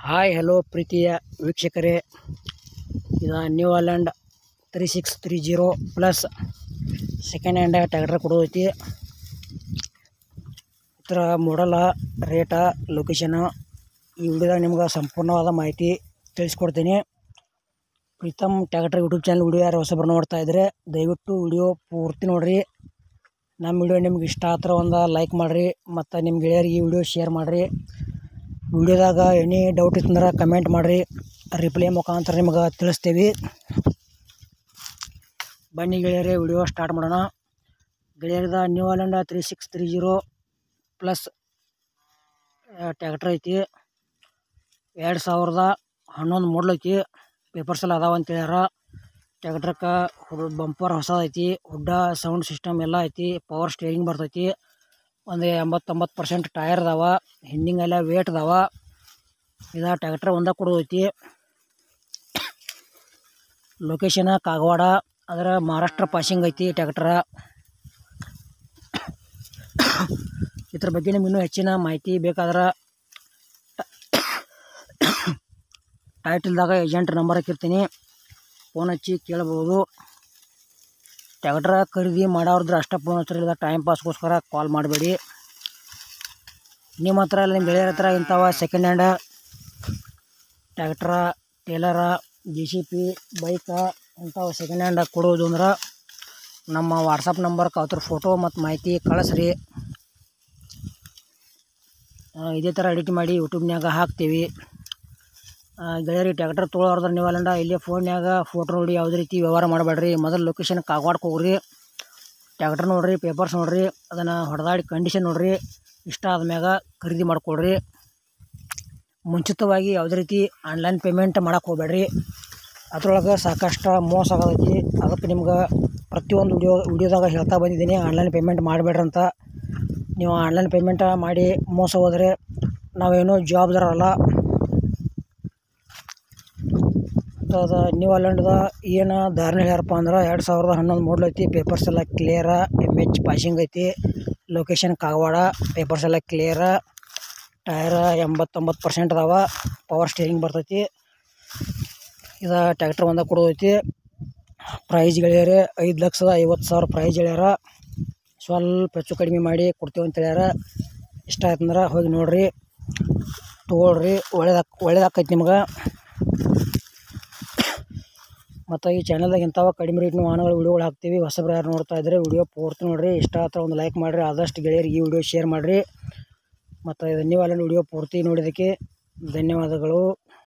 Hi hello ಪ್ರೀತಿಯ ವೀಕ್ಷಕರೇ, ಇದು New Holland 3630 plus second hand tractor ಕೊಡೋದೈತಿ. ಇದರ ಮಾಡಲ, ರೇಟ, ಲೊಕೇಶನ್ ಈ ವಿಡಿಯೋದಾಗ ನಿಮ್ಗೆ ಸಂಪೂರ್ಣವಾದ ಮಾಹಿತಿ ತಿಳಿಸ್ಕೊಡ್ತೀನಿ. Preetham tractor YouTube channel video ಯಾರು ಹೊಸಬರು ನೋಡ್ತಾ ಇದ್ದರೆ ದಯವಿಟ್ಟು ವಿಡಿಯೋ ಪೂರ್ತಿ ನೋಡಿರಿ. ನಮ್ಮ ವಿಡಿಯೋ ನಿಮ್ಗೆ ಇಷ್ಟ ಆದ್ರೆ ಒಂದು ಲೈಕ್ ಮಾಡಿರಿ ಮತ್ತು ನಿಮ್ಮ ಗೆಳೆಯರಿಗೆ ಈ ವಿಡಿಯೋ ಶೇರ್ ಮಾಡಿರಿ. ವಿಡಿಯೋದಾಗ ಎನಿ ಡೌಟ್ ಇತ್ತಂದ್ರೆ ಕಮೆಂಟ್ ಮಾಡಿರಿ, ರಿಪ್ಲೈ ಮುಖಾಂತರ ನಿಮ್ಗೆ ತಿಳಿಸ್ತೀವಿ. ಬನ್ನಿ ಗೆಳೆಯರೇ, ವಿಡಿಯೋ ಸ್ಟಾರ್ಟ್ ಮಾಡೋಣ. ಗೆಳೆಯರದ ನ್ಯೂ ಹಾಲೆಂಡ್ 3630 ಪ್ಲಸ್ ಟ್ರ್ಯಾಕ್ಟರ್ ಐತಿ. 2011 ಮಾಡಲ್ ಐತಿ. ಪೇಪರ್ಸ್ ಎಲ್ಲ ಅದಾವ ಅಂತ ಹೇಳ್ಯಾರ. ಟ್ರ್ಯಾಕ್ಟರ್ಗೆ ಬಂಪರ್ ಹೊಸದೈತಿ, ಹುಡ್ಡ ಸೌಂಡ್ ಸಿಸ್ಟಮ್ ಎಲ್ಲ ಐತಿ, ಪವರ್ ಸ್ಟೇರಿಂಗ್ ಬರ್ತೈತಿ. ಒಂದು 89% ಟೈರ್ ಅದಾವ, ಹಿಂದಿಂಗ್ ಎಲ್ಲ ವೇಟ್ ಅದಾವ. ಇದು ಟ್ರ್ಯಾಕ್ಟರ್ ಒಂದ ಕೊಡೋದೈತಿ. ಲೊಕೇಶನ್ ಕಾಗವಾಡ, ಅದರ ಮಹಾರಾಷ್ಟ್ರ ಪಾಸಿಂಗ್ ಐತಿ ಟ್ರ್ಯಾಕ್ಟರ. ಇದ್ರ ಬಗ್ಗೆ ನಿಮ್ಗೆ ಇನ್ನೂ ಹೆಚ್ಚಿನ ಮಾಹಿತಿ ಬೇಕಾದ್ರೆ ಟೈಟಲ್ದಾಗ ಏಜೆಂಟ್ ನಂಬರ್ ಹಾಕಿರ್ತೀನಿ, ಫೋನ್ ಹಚ್ಚಿ ಕೇಳ್ಬೋದು. ಟ್ರ್ಯಾಕ್ಟರ್ ಖರೀದಿ ಮಾಡೋರ್ದ್ರೆ ಅಷ್ಟೇ ಫೋನ್ ಹಚ್ಚಿರಲಿಲ್ಲ, ಟೈಮ್ ಪಾಸ್ಗೋಸ್ಕರ ಕಾಲ್ ಮಾಡಬೇಡಿ. ನಿಮ್ಮ ಹತ್ರ ಇಲ್ಲ ನಿಮ್ಮ ಗೆಳೆಯರ ಹತ್ರ ಇಂಥವ ಸೆಕೆಂಡ್ ಹ್ಯಾಂಡ್ ಟ್ರ್ಯಾಕ್ಟರ, ಟೇಲರ, JCB, ಬೈಕ ಇಂಥವು ಸೆಕೆಂಡ್ ಹ್ಯಾಂಡ್ ಕೊಡೋದು ಅಂದ್ರೆ ನಮ್ಮ ವಾಟ್ಸಪ್ ನಂಬರ್ಗೆ ಅವ್ರ ಫೋಟೋ ಮತ್ತು ಮಾಹಿತಿ ಕಳಿಸ್ರಿ. ಇದೇ ಥರ ಎಡಿಟ್ ಮಾಡಿ ಯೂಟ್ಯೂಬ್ನಾಗ ಹಾಕ್ತೀವಿ. ಗೆಳೆಯರಿ ಟ್ರ್ಯಾಕ್ಟರ್ ತೊಗೊಳೋರ್ದ್ರೆ ನೀವು ಅಲ್ಲಿಂದ ಇಲ್ಲೇ ಫೋನ್ಯಾಗ ಫೋಟೋ ನೋಡಿ ಯಾವುದೇ ರೀತಿ ವ್ಯವಹಾರ ಮಾಡಬೇಡ್ರಿ. ಮೊದಲು ಲೊಕೇಶನ್ ಕಾಗವಾಡಕ್ಕೆ ಹೋಗ್ರಿ, ಟ್ರ್ಯಾಕ್ಟರ್ ನೋಡಿರಿ, ಪೇಪರ್ಸ್ ನೋಡಿರಿ, ಅದನ್ನು ಹೊಡೆದಾಡಿ ಕಂಡೀಷನ್ ನೋಡಿರಿ. ಇಷ್ಟ ಆದ್ಮ್ಯಾಗ ಖರೀದಿ ಮಾಡಿಕೊಡ್ರಿ. ಮುಂಚಿತವಾಗಿ ಯಾವುದೇ ರೀತಿ ಆನ್ಲೈನ್ ಪೇಮೆಂಟ್ ಮಾಡೋಕ್ಕೆ ಹೋಗ್ಬೇಡ್ರಿ. ಅದ್ರೊಳಗೆ ಸಾಕಷ್ಟು ಮೋಸ ಆಗೋದೈತಿ. ಅದಕ್ಕೆ ನಿಮ್ಗೆ ಪ್ರತಿಯೊಂದು ವಿಡಿಯೋದಾಗ ಹೇಳ್ತಾ ಬಂದಿದ್ದೀನಿ, ಆನ್ಲೈನ್ ಪೇಮೆಂಟ್ ಮಾಡಬೇಡ್ರಿ ಅಂತ. ನೀವು ಆನ್ಲೈನ್ ಪೇಮೆಂಟ್ ಮಾಡಿ ಮೋಸ ಹೋದರೆ ನಾವೇನೂ ಜವಾಬ್ದಾರಲ್ಲ. ಅದು ನ್ಯೂ ಹಾಲೆಂಡ್ದ ಏನು ಧಾರಣೆ ಹೇಳ್ಯಾರಪ್ಪ ಅಂದ್ರೆ 2011 ಮಾಡಲ್ ಐತಿ. ಪೇಪರ್ಸ್ ಎಲ್ಲ ಕ್ಲಿಯರ, MH ಪಾಸಿಂಗ್ ಐತಿ. ಲೊಕೇಶನ್ ಕಾಗವಾಡ, ಪೇಪರ್ಸ್ ಎಲ್ಲ ಕ್ಲಿಯರ, ಟೈರ 89% ಅದಾವ, ಪವರ್ ಸ್ಟೇರಿಂಗ್ ಬರ್ತೈತಿ. ಇದು ಟ್ರ್ಯಾಕ್ಟರ್ ಒಂದ ಕೊಡೋದೈತಿ. ಪ್ರೈಸ್ ಗೆಳೆಯರೆ 5,50,000 ಪ್ರೈಸ್ ಹೇಳ್ಯಾರ. ಸ್ವಲ್ಪ ಹೆಚ್ಚು ಕಡಿಮೆ ಮಾಡಿ ಕೊಡ್ತೀವಿ ಅಂತ ಹೇಳ್ಯಾರ. ಇಷ್ಟ ಆಯ್ತಂದ್ರೆ ಹೋಗಿ ನೋಡಿರಿ, ತೊಗೊಳ್ರಿ, ಒಳ್ಳೇದಾಕೈತಿ ನಿಮ್ಗೆ. ಮತ್ತು ಈ ಚಾನಲ್ದಾಗ ಇಂಥವ ಕಡಿಮೆ ರೇಟ್ನ ವಾಹನಗಳ ವಿಡಿಯೋಗಳು ಹಾಕ್ತೀವಿ. ಹೊಸಬ್ರು ಯಾರು ನೋಡ್ತಾ ಇದ್ದರೆ ವಿಡಿಯೋ ಪೂರ್ತಿ ನೋಡಿರಿ. ಇಷ್ಟ ಆದ್ರೆ ಒಂದು ಲೈಕ್ ಮಾಡಿರಿ, ಆದಷ್ಟು ಗೆಳೆಯರಿಗೆ ಈ ವಿಡಿಯೋ ಶೇರ್ ಮಾಡಿರಿ. ಮತ್ತು ಇದು ನ್ಯೂ ಹಾಲೆಂಡ್ ವಿಡಿಯೋ ಪೂರ್ತಿ ನೋಡಿದ್ದಕ್ಕೆ ಧನ್ಯವಾದಗಳು.